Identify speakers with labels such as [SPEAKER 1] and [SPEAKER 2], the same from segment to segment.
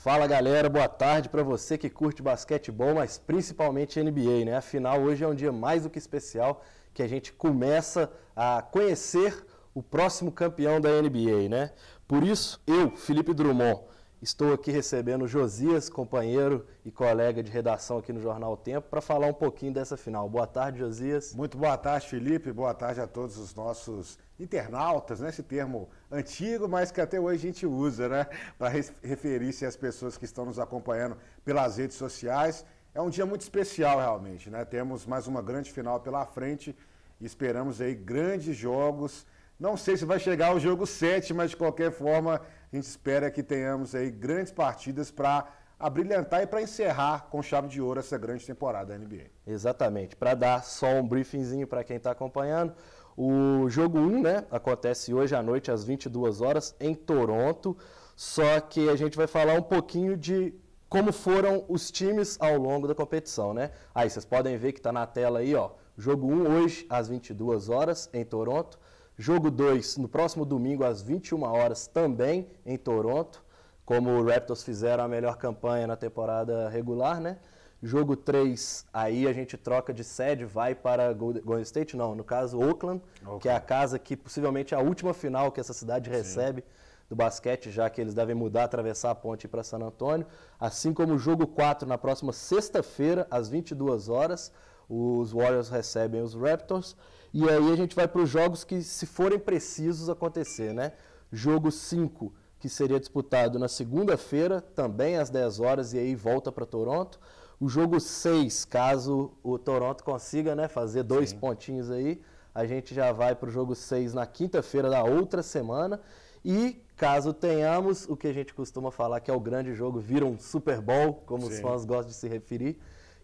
[SPEAKER 1] Fala galera, boa tarde para você que curte basquetebol, mas principalmente NBA, né? Afinal, hoje é um dia mais do que especial que a gente começa a conhecer o próximo campeão da NBA, né? Por isso, eu, Felipe Drummond, estou aqui recebendo o Josias, companheiro e colega de redação aqui no Jornal O Tempo, para falar um pouquinho dessa final. Boa tarde, Josias.
[SPEAKER 2] Muito boa tarde, Felipe. Boa tarde a todos os nossos internautas, né? Esse termo antigo, mas que até hoje a gente usa, né? Para referir-se às pessoas que estão nos acompanhando pelas redes sociais. É um dia muito especial, realmente, né? Temos mais uma grande final pela frente e esperamos aí grandes jogos. Não sei se vai chegar ao jogo 7, mas de qualquer forma a gente espera que tenhamos aí grandes partidas para abrilhantar e para encerrar com chave de ouro essa grande temporada da NBA.
[SPEAKER 1] Exatamente. Para dar só um briefingzinho para quem está acompanhando, o jogo 1, né, acontece hoje à noite às 22 horas em Toronto, só que a gente vai falar um pouquinho de como foram os times ao longo da competição, né? Aí vocês podem ver que está na tela aí, ó, jogo 1 hoje às 22 horas em Toronto, jogo 2 no próximo domingo às 21 horas também em Toronto, como o Raptors fizeram a melhor campanha na temporada regular, né? Jogo 3, aí a gente troca de sede, vai para Golden State, não, no caso Oakland, que é a casa que possivelmente é a última final que essa cidade recebe do basquete, já que eles devem mudar, atravessar a ponte para San Antonio. Assim como o jogo 4, na próxima sexta-feira, às 22 horas, os Warriors recebem os Raptors. E aí a gente vai para os jogos que, se forem precisos, acontecer, né? Jogo 5, que seria disputado na segunda-feira, também às 10 horas, e aí volta para Toronto. O jogo 6, caso o Toronto consiga, né, fazer 2 pontinhos aí, a gente já vai para o jogo 6 na quinta-feira da outra semana. E caso tenhamos o que a gente costuma falar que é o grande jogo, vira um Super Bowl, como os fãs gostam de se referir,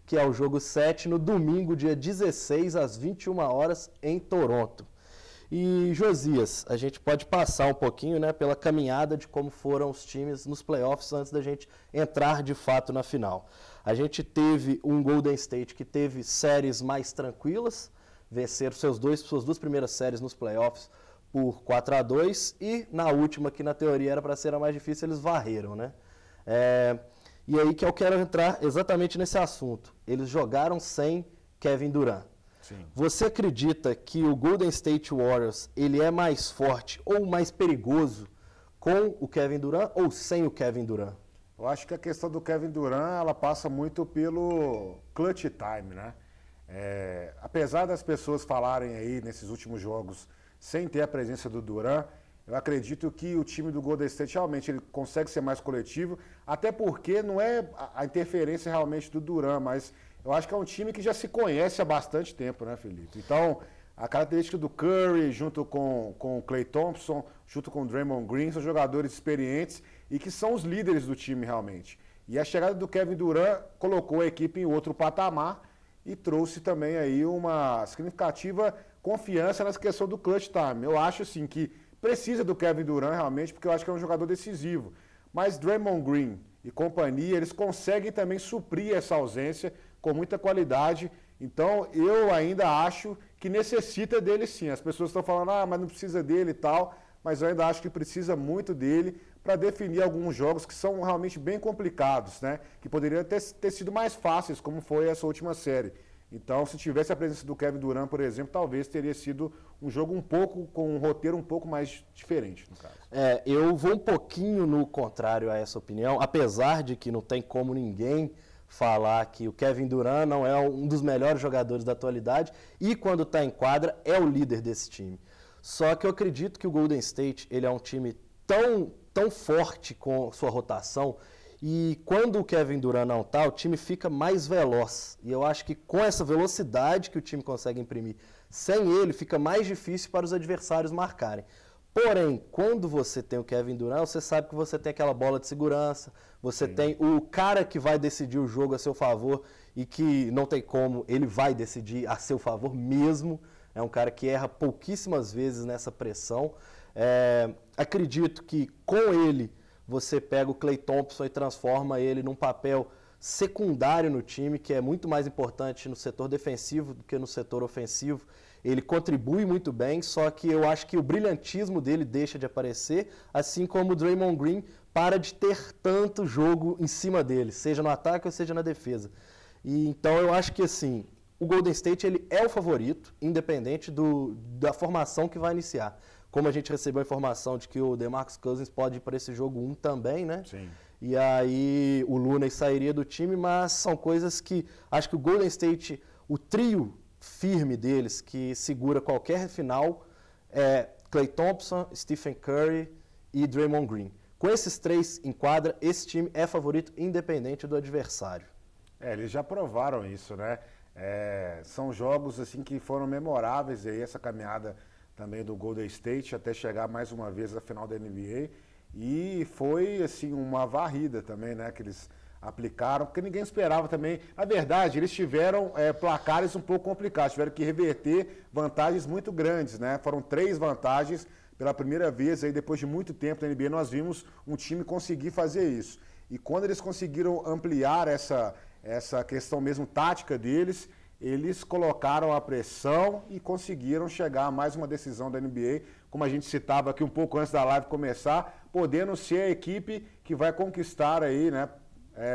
[SPEAKER 1] que é o jogo 7 no domingo, dia 16, às 21 horas, em Toronto. E, Josias, a gente pode passar um pouquinho, né, pela caminhada de como foram os times nos playoffs antes da gente entrar de fato na final. A gente teve um Golden State que teve séries mais tranquilas, venceram suas duas primeiras séries nos playoffs por 4-2 e na última, que na teoria era para ser a mais difícil, eles varreram, né? E aí que eu quero entrar exatamente nesse assunto. Eles jogaram sem Kevin Durant.
[SPEAKER 2] Sim.
[SPEAKER 1] Você acredita que o Golden State Warriors ele é mais forte ou mais perigoso com o Kevin Durant ou sem o Kevin Durant?
[SPEAKER 2] Eu acho que a questão do Kevin Durant, ela passa muito pelo clutch time, né? Apesar das pessoas falarem aí nesses últimos jogos sem ter a presença do Durant, eu acredito que o time do Golden State realmente ele consegue ser mais coletivo, até porque não é a interferência realmente do Durant, mas eu acho que é um time que já se conhece há bastante tempo, né, Felipe? Então, a característica do Curry, junto com o Klay Thompson, junto com o Draymond Green, são jogadores experientes e que são os líderes do time realmente. E a chegada do Kevin Durant colocou a equipe em outro patamar e trouxe também aí uma significativa confiança nessa questão do clutch time. Eu acho assim que precisa do Kevin Durant realmente, porque eu acho que é um jogador decisivo. Mas Draymond Green e companhia, eles conseguem também suprir essa ausência com muita qualidade. Então, eu ainda acho que necessita dele sim. As pessoas estão falando, mas não precisa dele e tal, mas eu ainda acho que precisa muito dele para definir alguns jogos que são realmente bem complicados, né? Que poderiam ter sido mais fáceis, como foi essa última série. Então, se tivesse a presença do Kevin Durant, por exemplo, talvez teria sido um jogo um pouco, com um roteiro um pouco mais diferente, no caso.
[SPEAKER 1] Eu vou um pouquinho no contrário a essa opinião, apesar de que não tem como ninguém falar que o Kevin Durant não é um dos melhores jogadores da atualidade e, quando está em quadra, é o líder desse time. Só que eu acredito que o Golden State ele é um time tão forte com sua rotação. E quando o Kevin Durant não está, o time fica mais veloz. E eu acho que com essa velocidade que o time consegue imprimir, sem ele, fica mais difícil para os adversários marcarem. Porém, quando você tem o Kevin Durant, você sabe que você tem aquela bola de segurança, você tem o cara que vai decidir o jogo a seu favor e que não tem como, ele vai decidir a seu favor mesmo. É um cara que erra pouquíssimas vezes nessa pressão. Acredito que com ele você pega o Klay Thompson e transforma ele num papel secundário no time, que é muito mais importante no setor defensivo do que no setor ofensivo. Ele contribui muito bem, só que eu acho que o brilhantismo dele deixa de aparecer, assim como o Draymond Green para de ter tanto jogo em cima dele, seja no ataque ou seja na defesa. E então eu acho que assim, o Golden State ele é o favorito, independente da formação que vai iniciar. Como a gente recebeu a informação de que o DeMarcus Cousins pode ir para esse jogo 1 também, né?
[SPEAKER 2] Sim.
[SPEAKER 1] E aí o Looney sairia do time, mas são coisas que acho que o Golden State, o trio firme deles que segura qualquer final é Klay Thompson, Stephen Curry e Draymond Green. Com esses três em quadra, esse time é favorito independente do adversário.
[SPEAKER 2] Eles já provaram isso, né? São jogos assim que foram memoráveis aí, essa caminhada também do Golden State até chegar mais uma vez à final da NBA. E foi assim uma varrida também, né? Que eles aplicaram, porque ninguém esperava também. Na verdade, eles tiveram placares um pouco complicados, tiveram que reverter vantagens muito grandes, né? Foram 3 vantagens pela primeira vez, aí, depois de muito tempo na NBA, nós vimos um time conseguir fazer isso. E quando eles conseguiram ampliar essa questão mesmo tática deles, eles colocaram a pressão e conseguiram chegar a mais uma decisão da NBA, como a gente citava aqui um pouco antes da live começar, podendo ser a equipe que vai conquistar aí, né?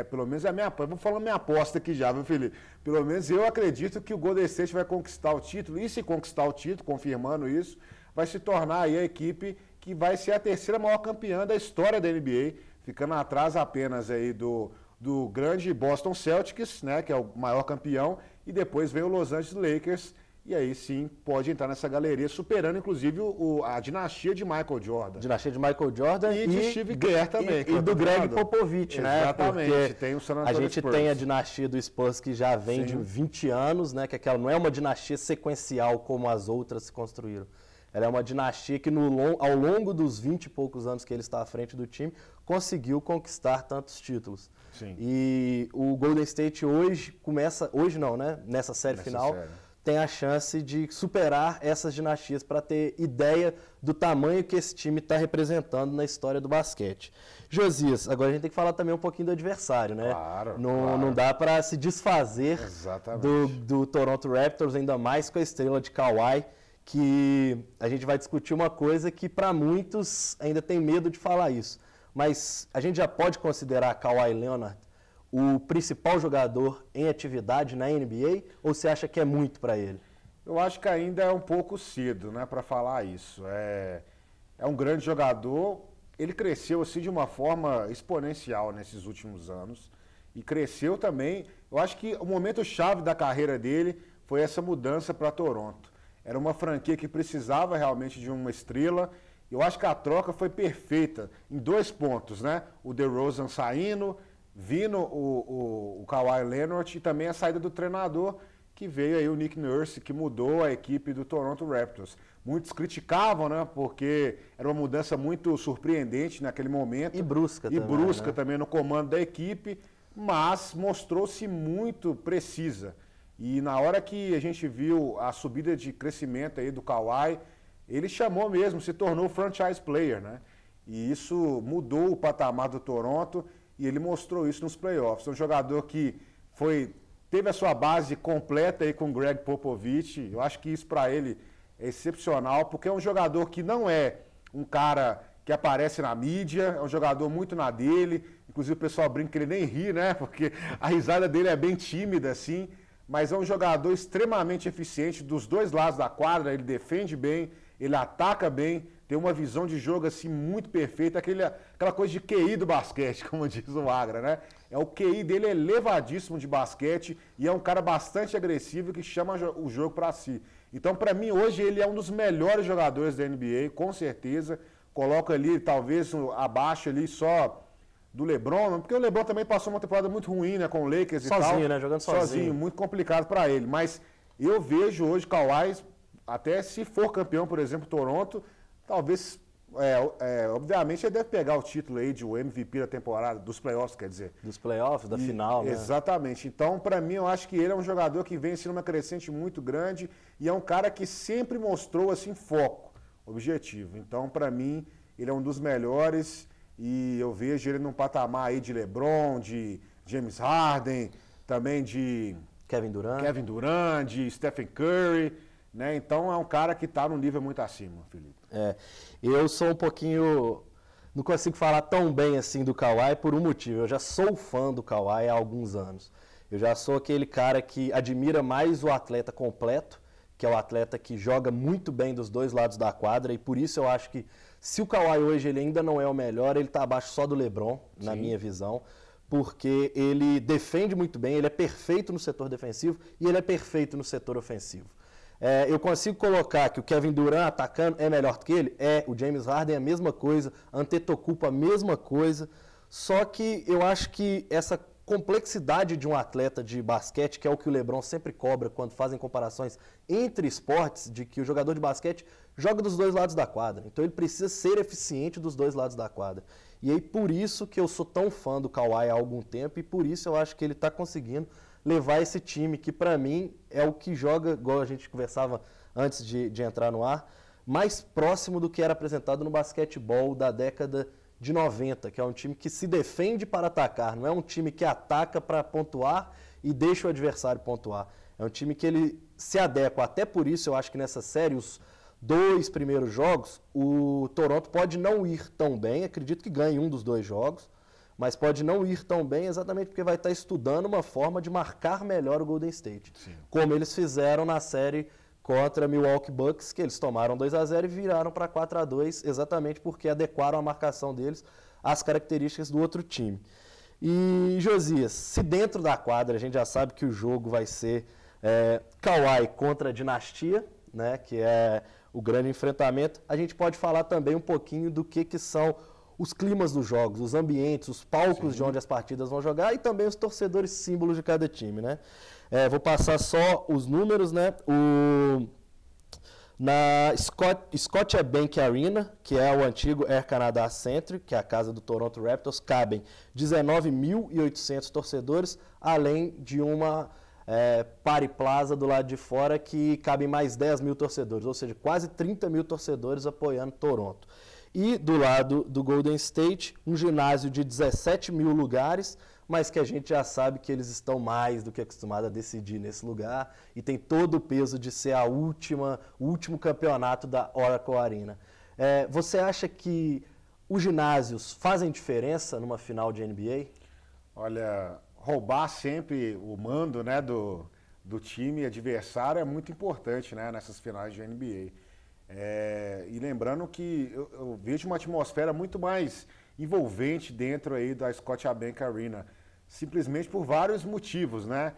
[SPEAKER 2] Pelo menos vou falar minha aposta aqui já, viu, Felipe? Pelo menos eu acredito que o Golden State vai conquistar o título, e se conquistar o título, confirmando isso, vai se tornar aí a equipe que vai ser a terceira maior campeã da história da NBA, ficando atrás apenas aí do grande Boston Celtics, né, que é o maior campeão, e depois vem o Los Angeles Lakers, e aí sim pode entrar nessa galeria, superando inclusive a dinastia de Michael Jordan.
[SPEAKER 1] Dinastia de Michael Jordan
[SPEAKER 2] e de Steve Kerr também.
[SPEAKER 1] E do Greg Popovich, né?
[SPEAKER 2] Exatamente,
[SPEAKER 1] porque
[SPEAKER 2] tem o San Antonio
[SPEAKER 1] a gente
[SPEAKER 2] Spurs.
[SPEAKER 1] tem a dinastia do Spurs que já vem de 20 anos, né? Que aquela não é uma dinastia sequencial como as outras se construíram. Ela é uma dinastia que ao longo dos 20 e poucos anos que ele está à frente do time, conseguiu conquistar tantos títulos.
[SPEAKER 2] Sim.
[SPEAKER 1] E o Golden State hoje nessa série final, tem a chance de superar essas dinastias para ter ideia do tamanho que esse time está representando na história do basquete. Josias, agora a gente tem que falar também um pouquinho do adversário, né?
[SPEAKER 2] Claro,
[SPEAKER 1] Não dá para se desfazer do Toronto Raptors, ainda mais com a estrela de Kawhi, que a gente vai discutir uma coisa que para muitos ainda tem medo de falar isso. Mas a gente já pode considerar Kawhi Leonard o principal jogador em atividade na NBA, ou você acha que é muito para ele?
[SPEAKER 2] Eu acho que ainda é um pouco cedo, né, para falar isso. É um grande jogador, ele cresceu assim de uma forma exponencial nesses últimos anos e cresceu também. Eu acho que o momento chave da carreira dele foi essa mudança para Toronto. Era uma franquia que precisava realmente de uma estrela. Eu acho que a troca foi perfeita em 2 pontos, né? O DeRozan saindo, vindo o Kawhi Leonard e também a saída do treinador, que veio aí o Nick Nurse, que mudou a equipe do Toronto Raptors. Muitos criticavam, né? Porque era uma mudança muito surpreendente naquele momento.
[SPEAKER 1] E brusca também.
[SPEAKER 2] E brusca, né? Também no comando da equipe, mas mostrou-se muito precisa. E na hora que a gente viu a subida de crescimento aí do Kawhi, ele chamou mesmo, se tornou franchise player, né? E isso mudou o patamar do Toronto e ele mostrou isso nos playoffs. É um jogador que teve a sua base completa aí com o Greg Popovich. Eu acho que isso para ele é excepcional, porque é um jogador que não é um cara que aparece na mídia, é um jogador muito na dele. Inclusive o pessoal brinca que ele nem ri, né? Porque a risada dele é bem tímida, assim. Mas é um jogador extremamente eficiente dos 2 lados da quadra, ele defende bem, ele ataca bem, tem uma visão de jogo assim muito perfeita, aquela coisa de QI do basquete, como diz o Agra, né? O QI dele é elevadíssimo de basquete e é um cara bastante agressivo que chama o jogo para si. Então, para mim, hoje ele é um dos melhores jogadores da NBA, com certeza. Coloco ali, talvez, abaixo ali só do LeBron, porque o LeBron também passou uma temporada muito ruim, né, com o Lakers e tal.
[SPEAKER 1] Sozinho, né, jogando sozinho.
[SPEAKER 2] Muito complicado para ele, mas eu vejo hoje Kawhi, até se for campeão, por exemplo, Toronto, talvez, obviamente ele deve pegar o título aí de o MVP da temporada, dos playoffs, quer dizer.
[SPEAKER 1] Dos playoffs, da final, né?
[SPEAKER 2] Exatamente. Então, para mim, eu acho que ele é um jogador que vem sendo uma crescente muito grande e é um cara que sempre mostrou, assim, foco, objetivo. Então, para mim, ele é um dos melhores. E eu vejo ele num patamar aí de LeBron, de James Harden, também de
[SPEAKER 1] Kevin Durant,
[SPEAKER 2] de Stephen Curry, né? Então é um cara que está num nível muito acima, Felipe.
[SPEAKER 1] Eu sou um pouquinho... Não consigo falar tão bem assim do Kawhi por um motivo. Eu já sou fã do Kawhi há alguns anos. Eu já sou aquele cara que admira mais o atleta completo, que é o atleta que joga muito bem dos dois lados da quadra, e por isso eu acho que se o Kawhi hoje ele ainda não é o melhor, ele está abaixo só do LeBron, na minha visão, porque ele defende muito bem, ele é perfeito no setor defensivo e ele é perfeito no setor ofensivo. Eu consigo colocar que o Kevin Durant atacando é melhor que ele? O James Harden é a mesma coisa, Antetokounmpo a mesma coisa, só que eu acho que essa complexidade de um atleta de basquete, que é o que o LeBron sempre cobra quando fazem comparações entre esportes, de que o jogador de basquete joga dos dois lados da quadra, então ele precisa ser eficiente dos dois lados da quadra. E aí por isso que eu sou tão fã do Kawhi há algum tempo e por isso eu acho que ele está conseguindo levar esse time, que para mim é o que joga, igual a gente conversava antes de entrar no ar, mais próximo do que era apresentado no basquetebol da década de 90, que é um time que se defende para atacar, não é um time que ataca para pontuar e deixa o adversário pontuar. É um time que ele se adequa. Até por isso eu acho que nessa série, os 2 primeiros jogos, o Toronto pode não ir tão bem, acredito que ganhe um dos 2 jogos, mas pode não ir tão bem exatamente porque vai estar estudando uma forma de marcar melhor o Golden State. Sim. Como eles fizeram na série contra Milwaukee Bucks, que eles tomaram 2-0 e viraram para 4-2, exatamente porque adequaram a marcação deles às características do outro time. E, Josias, se dentro da quadra a gente já sabe que o jogo vai ser Kawhi contra a Dinastia, né, que é o grande enfrentamento, a gente pode falar também um pouquinho do que são os climas dos jogos, os ambientes, os palcos de onde as partidas vão jogar e também os torcedores símbolos de cada time, né? Vou passar só os números, né? Na Scotiabank Arena, que é o antigo Air Canada Centre, que é a casa do Toronto Raptors, cabem 19.800 torcedores, além de uma Party Plaza do lado de fora que cabem mais 10 mil torcedores, ou seja, quase 30 mil torcedores apoiando Toronto. E do lado do Golden State, um ginásio de 17 mil lugares, mas que a gente já sabe que eles estão mais do que acostumados a decidir nesse lugar e tem todo o peso de ser o último campeonato da Oracle Arena. Você acha que os ginásios fazem diferença numa final de NBA?
[SPEAKER 2] Olha, roubar sempre o mando, né, do time adversário é muito importante, né, nessas finais de NBA. E lembrando que eu vejo uma atmosfera muito mais envolvente dentro aí da Scotiabank Arena, simplesmente por vários motivos, né?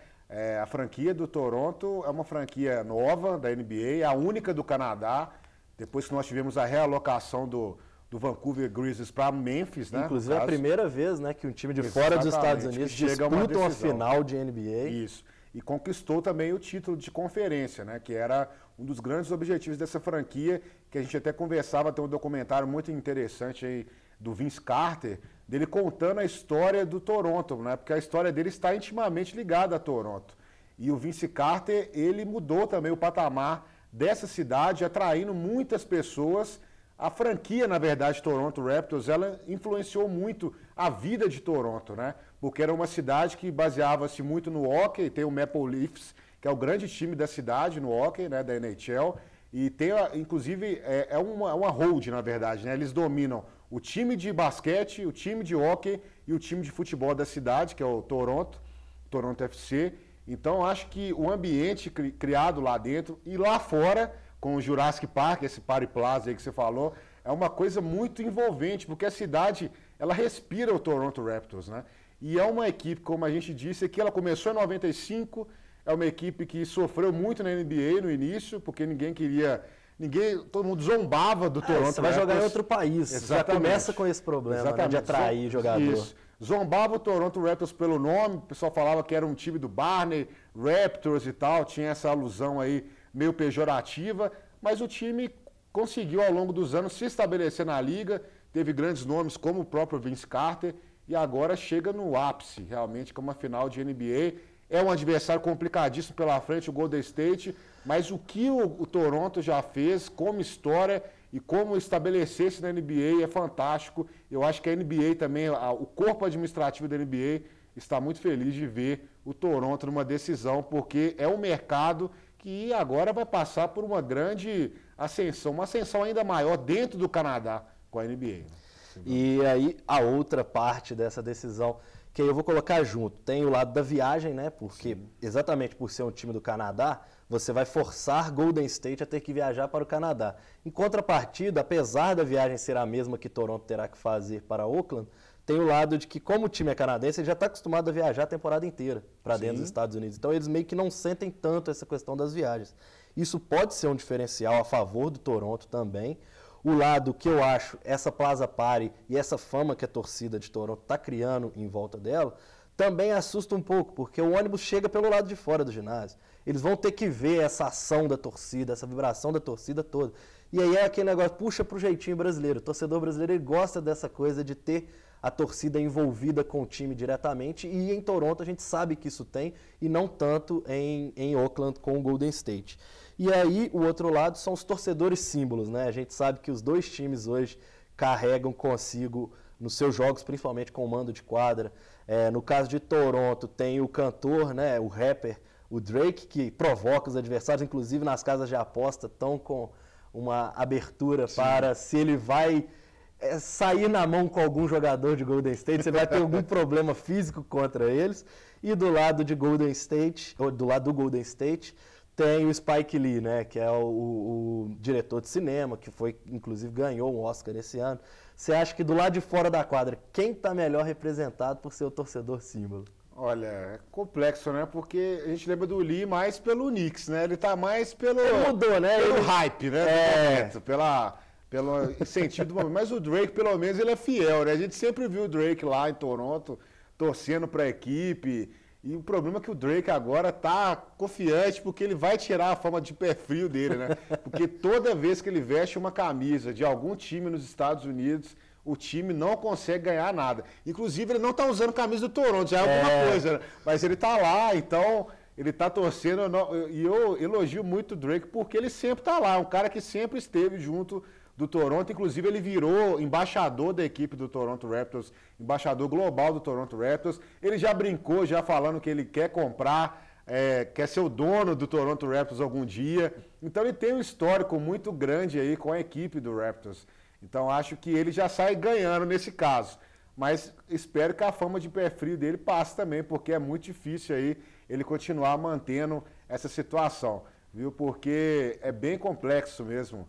[SPEAKER 2] A franquia do Toronto é uma franquia nova da NBA, a única do Canadá, depois que nós tivemos a realocação do Vancouver Grizzlies para Memphis, né?
[SPEAKER 1] Inclusive é a primeira vez, né, que um time de fora dos Estados Unidos disputa uma final de NBA.
[SPEAKER 2] Isso. E conquistou também o título de conferência, né? Que era um dos grandes objetivos dessa franquia, que a gente até conversava, tem um documentário muito interessante aí do Vince Carter, dele contando a história do Toronto, né? Porque a história dele está intimamente ligada a Toronto. E o Vince Carter, ele mudou também o patamar dessa cidade, atraindo muitas pessoas. A franquia, na verdade, Toronto Raptors, ela influenciou muito a vida de Toronto, né? Porque era uma cidade que baseava-se muito no hockey, tem o Maple Leafs, que é o grande time da cidade no hockey, né, da NHL, e tem, inclusive, uma hold, na verdade, né? Eles dominam o time de basquete, o time de hockey e o time de futebol da cidade, que é o Toronto FC. Então, acho que o ambiente criado lá dentro e lá fora, com o Jurassic Park, esse Party Plaza aí que você falou, é uma coisa muito envolvente, porque a cidade, ela respira o Toronto Raptors, né? E é uma equipe, como a gente disse, que ela começou em 95, é uma equipe que sofreu muito na NBA no início, porque todo mundo zombava do Toronto Raptors.
[SPEAKER 1] Você vai jogar em outro país, já começa com esse problema, né, de atrair jogador.
[SPEAKER 2] Isso. Zombava o Toronto Raptors pelo nome, o pessoal falava que era um time do Barney, Raptors e tal, tinha essa alusão aí meio pejorativa, mas o time conseguiu ao longo dos anos se estabelecer na liga, teve grandes nomes como o próprio Vince Carter e agora chega no ápice, realmente, como uma final de NBA. É um adversário complicadíssimo pela frente, o Golden State, mas o que o Toronto já fez como história e como estabelecer-se na NBA é fantástico. Eu acho que a NBA também, o corpo administrativo da NBA está muito feliz de ver o Toronto numa decisão, porque é um mercado que agora vai passar por uma grande ascensão, uma ascensão ainda maior dentro do Canadá com a NBA.
[SPEAKER 1] E aí a outra parte dessa decisão, que aí eu vou colocar junto, tem o lado da viagem, né? Porque exatamente por ser um time do Canadá, você vai forçar Golden State a ter que viajar para o Canadá. Em contrapartida, apesar da viagem ser a mesma que Toronto terá que fazer para Oakland, tem o lado de que, como o time é canadense, ele já está acostumado a viajar a temporada inteira para dentro dos Estados Unidos. Então, eles meio que não sentem tanto essa questão das viagens. Isso pode ser um diferencial a favor do Toronto também. O lado que eu acho, essa Plaza Party e essa fama que a torcida de Toronto está criando em volta dela, também assusta um pouco, porque o ônibus chega pelo lado de fora do ginásio. Eles vão ter que ver essa ação da torcida, essa vibração da torcida toda. E aí é aquele negócio, puxa pro jeitinho brasileiro. O torcedor brasileiro ele gosta dessa coisa de ter a torcida envolvida com o time diretamente, e em Toronto a gente sabe que isso tem, e não tanto em Oakland com o Golden State. E aí o outro lado são os torcedores símbolos, né? A gente sabe que os dois times hoje carregam consigo nos seus jogos, principalmente com o mando de quadra. No caso de Toronto tem o cantor, né, o rapper, o Drake, que provoca os adversários, inclusive nas casas de aposta estão com uma abertura para se ele vai sair na mão com algum jogador de Golden State, você vai ter algum problema físico contra eles. E do lado de Golden State, ou do lado do Golden State, tem o Spike Lee, né, que é o diretor de cinema, que foi, inclusive, ganhou um Oscar esse ano. Você acha que do lado de fora da quadra, quem está melhor representado por ser o torcedor símbolo?
[SPEAKER 2] Olha, é complexo, né? Porque a gente lembra do Lee mais pelo Knicks, né? Ele tá mais pelo...
[SPEAKER 1] Ele mudou, né?
[SPEAKER 2] Pelo hype, né? Pelo incentivo do momento. Mas o Drake, pelo menos, ele é fiel, né? A gente sempre viu o Drake lá em Toronto, torcendo para a equipe. E o problema é que o Drake agora tá confiante, porque ele vai tirar a fama de pé frio dele, né? Porque toda vez que ele veste uma camisa de algum time nos Estados Unidos, o time não consegue ganhar nada. Inclusive, ele não tá usando camisa do Toronto, já é alguma coisa, né? Mas ele tá lá, então... Ele tá torcendo, e eu elogio muito o Drake, porque ele sempre tá lá, um cara que sempre esteve junto do Toronto, inclusive ele virou embaixador da equipe do Toronto Raptors, embaixador global do Toronto Raptors. Ele já brincou, já falando que ele quer comprar, quer ser o dono do Toronto Raptors algum dia. Então ele tem um histórico muito grande aí com a equipe do Raptors. Então acho que ele já sai ganhando nesse caso. Mas espero que a fama de pé frio dele passe também, porque é muito difícil aí ele continuar mantendo essa situação, viu? Porque é bem complexo mesmo.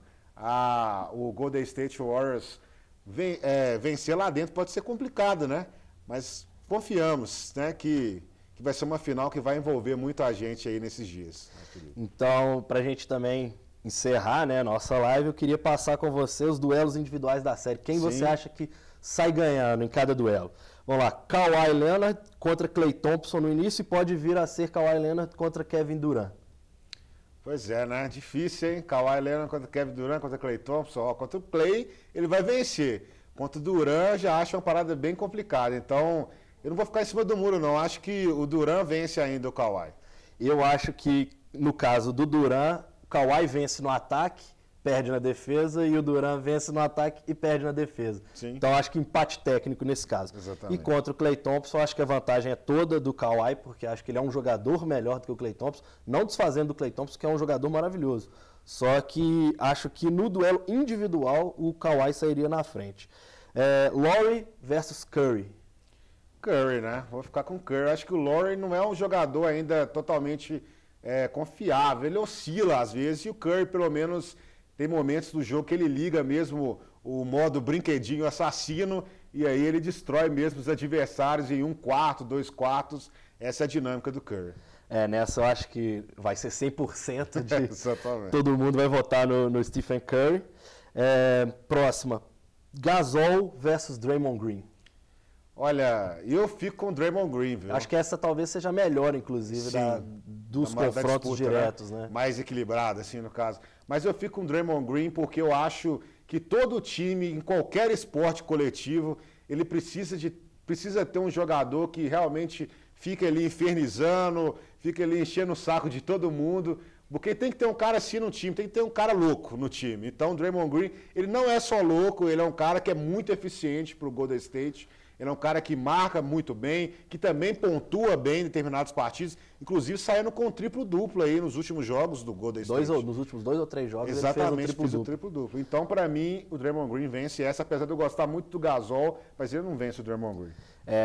[SPEAKER 2] O Golden State Warriors vencer lá dentro pode ser complicado, né? Mas confiamos, né, que vai ser uma final que vai envolver muita gente aí nesses dias.
[SPEAKER 1] Então, para a gente também encerrar, né, nossa live, eu queria passar com você os duelos individuais da série. Quem você acha que sai ganhando em cada duelo? Vamos lá, Kawhi Leonard contra Klay Thompson no início e pode vir a ser Kawhi Leonard contra Kevin Durant.
[SPEAKER 2] Pois é, né? Difícil, hein? Kawhi Leonard contra Kevin Durant, contra Klay Thompson. Ó, contra o Klay, ele vai vencer. Contra o Durant, já acho uma parada bem complicada. Então, eu não vou ficar em cima do muro, não. Acho que o Durant vence ainda o Kawhi.
[SPEAKER 1] Eu acho que, no caso do Durant, o Kawhi vence no ataque, perde na defesa, e o Durant vence no ataque e perde na defesa.
[SPEAKER 2] Sim.
[SPEAKER 1] Então, acho que empate técnico nesse caso.
[SPEAKER 2] Exatamente.
[SPEAKER 1] E contra o Klay Thompson, acho que a vantagem é toda do Kawhi, porque acho que ele é um jogador melhor do que o Klay Thompson, não desfazendo do Klay Thompson, que é um jogador maravilhoso. Só que acho que no duelo individual, o Kawhi sairia na frente. Lowry versus Curry.
[SPEAKER 2] Curry, né? Vou ficar com Curry. Acho que o Lowry não é um jogador ainda totalmente confiável. Ele oscila às vezes, e o Curry, pelo menos... Tem momentos do jogo que ele liga mesmo o modo brinquedinho assassino e aí ele destrói mesmo os adversários em 1 quarto, 2 quartos. Essa é a dinâmica do Curry.
[SPEAKER 1] Nessa eu acho que vai ser 100% de...
[SPEAKER 2] Exatamente.
[SPEAKER 1] Todo mundo vai votar no Stephen Curry. Próxima, Gasol versus Draymond Green.
[SPEAKER 2] Olha, eu fico com o Draymond Green, viu?
[SPEAKER 1] Acho que essa talvez seja a melhor, inclusive, dos confrontos diretos, né?
[SPEAKER 2] Mais equilibrada, assim, no caso. Mas eu fico com o Draymond Green porque eu acho que todo time, em qualquer esporte coletivo, ele precisa ter um jogador que realmente fica ali infernizando, fica ali enchendo o saco de todo mundo, porque tem que ter um cara assim no time, tem que ter um cara louco no time. Então o Draymond Green, ele não é só louco, ele é um cara que é muito eficiente para o Golden State. ele é um cara que marca muito bem, que também pontua bem em determinados partidos, inclusive saindo com triplo-duplo aí nos últimos jogos do Golden State.
[SPEAKER 1] Nos últimos 2 ou 3 jogos
[SPEAKER 2] exatamente,
[SPEAKER 1] ele fez
[SPEAKER 2] o triplo-duplo. Então, para mim, o Draymond Green vence essa, apesar de eu gostar muito do Gasol, mas ele não vence o Draymond Green.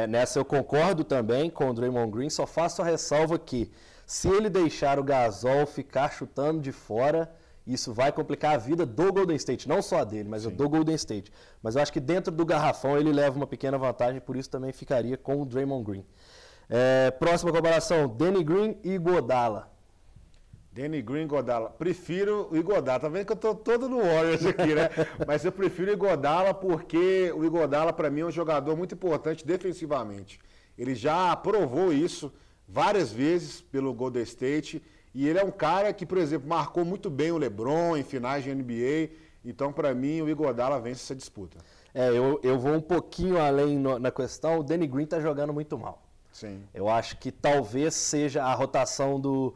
[SPEAKER 1] Nessa eu concordo também com o Draymond Green, só faço a ressalva que se ele deixar o Gasol ficar chutando de fora, isso vai complicar a vida do Golden State, não só a dele, mas do Golden State. Mas eu acho que dentro do garrafão ele leva uma pequena vantagem, por isso também ficaria com o Draymond Green. Próxima comparação, Danny Green e Iguodala.
[SPEAKER 2] Danny Green e Iguodala. Prefiro o Iguodala. Tá vendo que eu tô todo no Warriors aqui, né? Mas eu prefiro o Iguodala porque o Iguodala, para mim, é um jogador muito importante defensivamente. Ele já provou isso várias vezes pelo Golden State. E ele é um cara que, por exemplo, marcou muito bem o LeBron em finais de NBA. Então, para mim, o Iguodala vence essa disputa.
[SPEAKER 1] Eu vou um pouquinho além na questão. O Danny Green tá jogando muito mal.
[SPEAKER 2] Sim.
[SPEAKER 1] Eu acho que talvez seja a rotação do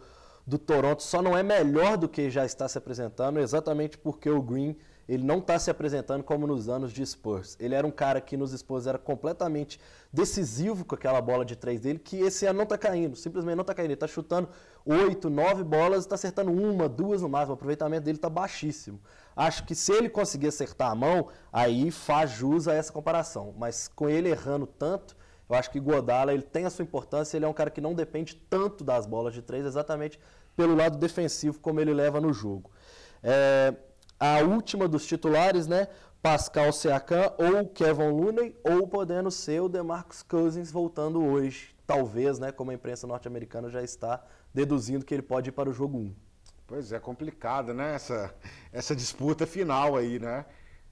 [SPEAKER 1] Toronto só não é melhor do que já está se apresentando, exatamente porque o Green ele não está se apresentando como nos anos de Spurs. Ele era um cara que nos Spurs era completamente decisivo com aquela bola de 3 dele, que esse ano não está caindo, simplesmente não está caindo. Ele está chutando 8, 9 bolas e está acertando 1, 2 no máximo. O aproveitamento dele está baixíssimo. Acho que se ele conseguir acertar a mão, aí faz jus a essa comparação. Mas com ele errando tanto, eu acho que o Iguodala ele tem a sua importância, ele é um cara que não depende tanto das bolas de 3, exatamente pelo lado defensivo como ele leva no jogo. A última dos titulares, né? Pascal Siakam ou Kevin Looney, ou podendo ser o DeMarcus Cousins voltando hoje. Talvez, né? Como a imprensa norte-americana já está deduzindo que ele pode ir para o jogo 1.
[SPEAKER 2] Pois é, complicada, né? Essa disputa final aí, né?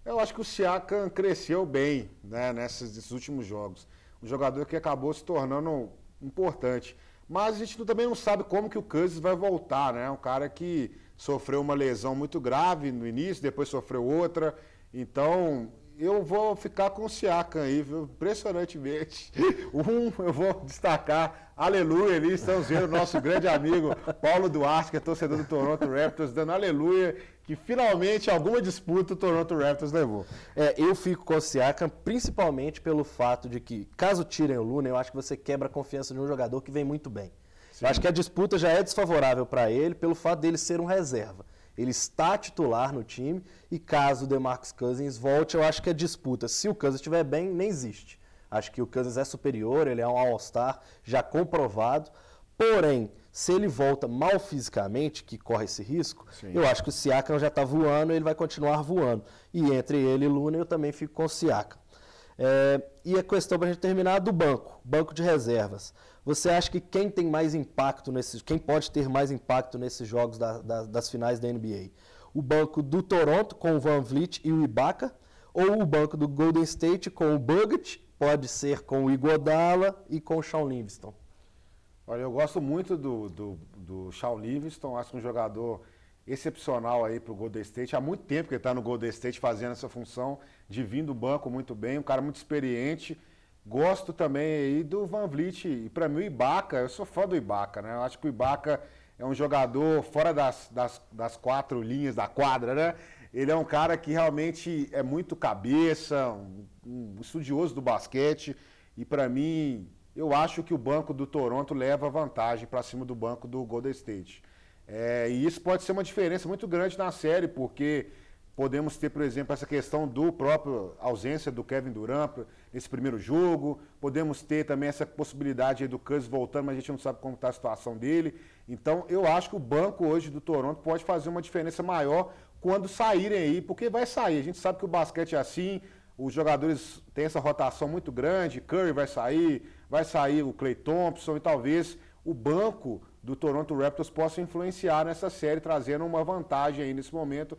[SPEAKER 2] Eu acho que o Siakam cresceu bem, né? Nesses últimos jogos. Um jogador que acabou se tornando importante. Mas a gente também não sabe como que o Cousins vai voltar, né? Um cara que sofreu uma lesão muito grave no início, depois sofreu outra. Então, eu vou ficar com o Siakam aí, viu? Impressionantemente. Eu vou destacar, aleluia, ali estamos vendo o nosso grande amigo Paulo Duarte, que é torcedor do Toronto Raptors, dando aleluia, que finalmente alguma disputa o Toronto Raptors levou.
[SPEAKER 1] Eu fico com o Siakam, principalmente pelo fato de que, caso tirem o Looney, eu acho que você quebra a confiança de um jogador que vem muito bem. Sim. Eu acho que a disputa já é desfavorável para ele pelo fato dele ser um reserva. Ele está titular no time e caso o DeMarcus Cousins volte, eu acho que a disputa, se o Cousins estiver bem, nem existe. Acho que o Cousins é superior, ele é um All-Star já comprovado. Porém, se ele volta mal fisicamente, que corre esse risco, sim, eu acho que o Siakam já está voando e ele vai continuar voando. E entre ele e o Looney eu também fico com o Siakam. E a questão para a gente terminar do banco de reservas. Você acha que quem tem mais impacto quem pode ter mais impacto nesses jogos das finais da NBA? O banco do Toronto com o VanVleet e o Ibaka, ou o banco do Golden State com o Bogut, pode ser com o Iguodala e com o Shaun Livingston?
[SPEAKER 2] Olha, eu gosto muito do Shaun Livingston, acho que um jogador excepcional aí para o Golden State. Há muito tempo que ele está no Golden State fazendo essa função de vir do banco muito bem, um cara muito experiente. Gosto também aí do VanVleet e para mim o Ibaka, eu sou fã do Ibaka, né? Eu acho que o Ibaka é um jogador fora das 4 linhas da quadra, né? Ele é um cara que realmente é muito cabeça, um estudioso do basquete e para mim eu acho que o banco do Toronto leva vantagem para cima do banco do Golden State. E isso pode ser uma diferença muito grande na série, porque podemos ter, por exemplo, essa questão do próprio ausência do Kevin Durant nesse primeiro jogo. Podemos ter também essa possibilidade aí do Cousins voltando, mas a gente não sabe como está a situação dele. Então, eu acho que o banco hoje do Toronto pode fazer uma diferença maior quando saírem aí, porque vai sair. A gente sabe que o basquete é assim, os jogadores têm essa rotação muito grande, Curry vai sair o Klay Thompson e talvez o banco do Toronto Raptors possa influenciar nessa série, trazendo uma vantagem aí nesse momento.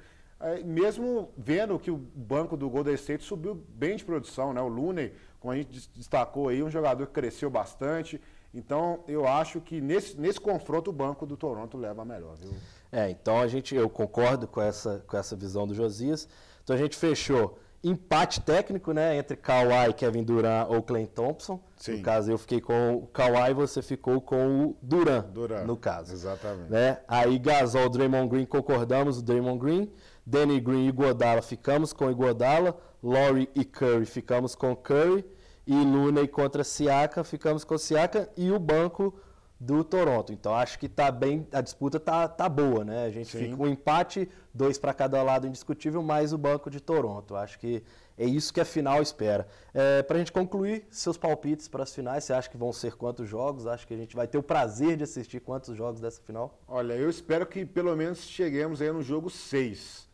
[SPEAKER 2] Mesmo vendo que o banco do Golden State subiu bem de produção, né? O Looney, como a gente destacou aí, um jogador que cresceu bastante. Então, eu acho que nesse confronto o banco do Toronto leva a melhor, viu?
[SPEAKER 1] Então eu concordo com essa visão do Josias. Então a gente fechou empate técnico, né? Entre Kawhi, Kevin Durant ou Klay Thompson. Sim. No caso, eu fiquei com o Kawhi e você ficou com o Durant, no caso.
[SPEAKER 2] Exatamente.
[SPEAKER 1] Né? Aí Gasol, Draymond Green, concordamos, o Draymond Green. Danny Green e Iguodala, ficamos com Iguodala. Lowry e Curry, ficamos com Curry. e Looney contra Siakam, ficamos com o Siakam e o banco do Toronto. Então acho que tá bem, a disputa tá boa, né? A gente fica com um empate, 2 para cada lado indiscutível, mais o banco de Toronto. Acho que é isso que a final espera. Para a gente concluir, seus palpites para as finais, você acha que vão ser quantos jogos? Acho que a gente vai ter o prazer de assistir quantos jogos dessa final?
[SPEAKER 2] Olha, eu espero que pelo menos cheguemos aí no jogo 6.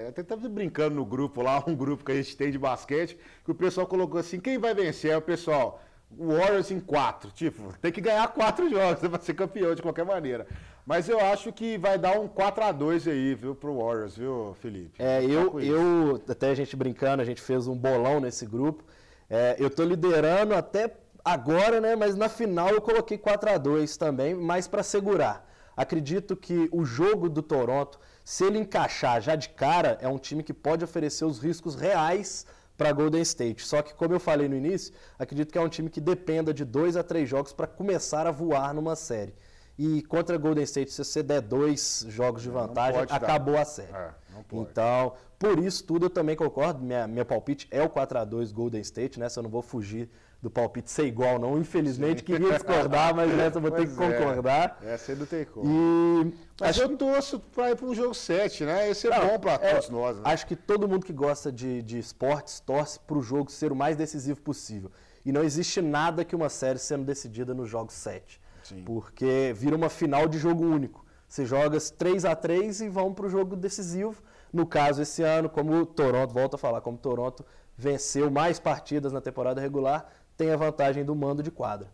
[SPEAKER 2] Até estava brincando no grupo lá, um grupo que a gente tem de basquete, que o pessoal colocou assim, quem vai vencer? Aí o pessoal, o Warriors em 4. Tipo, tem que ganhar 4 jogos para ser campeão de qualquer maneira. Mas eu acho que vai dar um 4-2 aí, viu, pro Warriors, viu, Felipe?
[SPEAKER 1] Eu até a gente brincando, a gente fez um bolão nesse grupo. Eu tô liderando até agora, né? Mas na final eu coloquei 4-2 também, mais para segurar. Acredito que o jogo do Toronto, se ele encaixar já de cara, é um time que pode oferecer os riscos reais para Golden State. Só que, como eu falei no início, acredito que é um time que dependa de 2 a 3 jogos para começar a voar numa série. E contra Golden State, se você der 2 jogos de vantagem, acabou a série.
[SPEAKER 2] Não pode.
[SPEAKER 1] Então, por isso tudo eu também concordo. Meu palpite é o 4-2 Golden State, nessa eu não vou fugir do palpite ser igual, não. Infelizmente, queria discordar, mas nessa eu vou ter que concordar.
[SPEAKER 2] Essa aí não tem como. Mas eu torço para ir para um jogo 7, né? Esse é bom para todos nós. Né?
[SPEAKER 1] Acho que todo mundo que gosta de esportes torce para o jogo ser o mais decisivo possível. E não existe nada que uma série sendo decidida no jogo 7. Sim. Porque vira uma final de jogo único. Você joga 3-3 e vão para o jogo decisivo. No caso, esse ano, como o Toronto, volto a falar, como o Toronto venceu mais partidas na temporada regular, tem a vantagem do mando de quadra.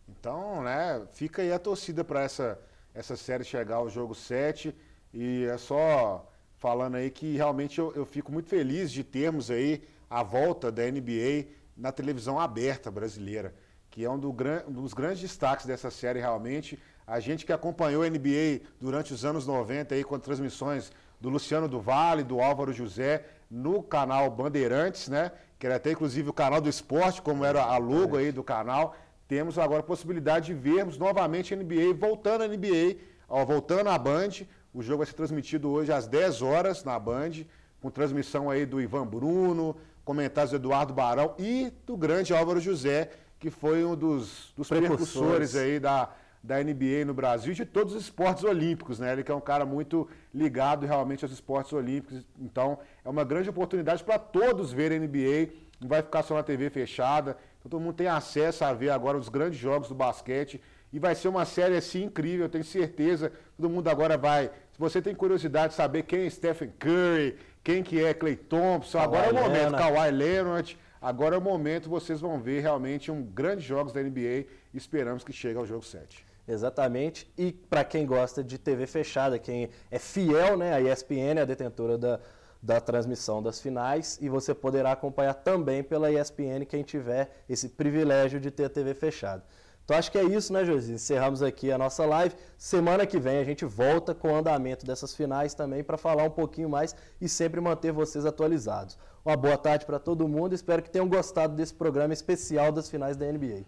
[SPEAKER 2] Então, né, fica aí a torcida para essa série chegar ao jogo 7. E é só falando aí que realmente eu fico muito feliz de termos aí a volta da NBA na televisão aberta brasileira, que é um dos grandes destaques dessa série realmente. A gente que acompanhou a NBA durante os anos 90 aí com transmissões do Luciano do Vale, do Álvaro José, no canal Bandeirantes, né? Que era até inclusive o canal do esporte, como era a logo aí do canal. Temos agora a possibilidade de vermos novamente a NBA, voltando à NBA, voltando à Band. O jogo vai ser transmitido hoje às 10 horas na Band, com transmissão aí do Ivan Bruno, comentários do Eduardo Barão e do grande Álvaro José, que foi um dos precursores aí da NBA no Brasil e de todos os esportes olímpicos, né? Ele que é um cara muito ligado realmente aos esportes olímpicos. Então, é uma grande oportunidade para todos verem a NBA. Não vai ficar só na TV fechada. Então, todo mundo tem acesso a ver agora os grandes jogos do basquete. E vai ser uma série assim incrível, eu tenho certeza. Todo mundo agora vai... Se você tem curiosidade de saber quem é Stephen Curry, quem que é Klay Thompson, agora é o momento. Kawhi Leonard... Agora é o momento, vocês vão ver realmente grandes jogos da NBA e esperamos que chegue ao jogo 7.
[SPEAKER 1] Exatamente. E para quem gosta de TV fechada, quem é fiel, né, a ESPN é a detentora da transmissão das finais e você poderá acompanhar também pela ESPN quem tiver esse privilégio de ter a TV fechada. Então acho que é isso, né, José? Encerramos aqui a nossa live. Semana que vem a gente volta com o andamento dessas finais também para falar um pouquinho mais e sempre manter vocês atualizados. Uma boa tarde para todo mundo, espero que tenham gostado desse programa especial das finais da NBA.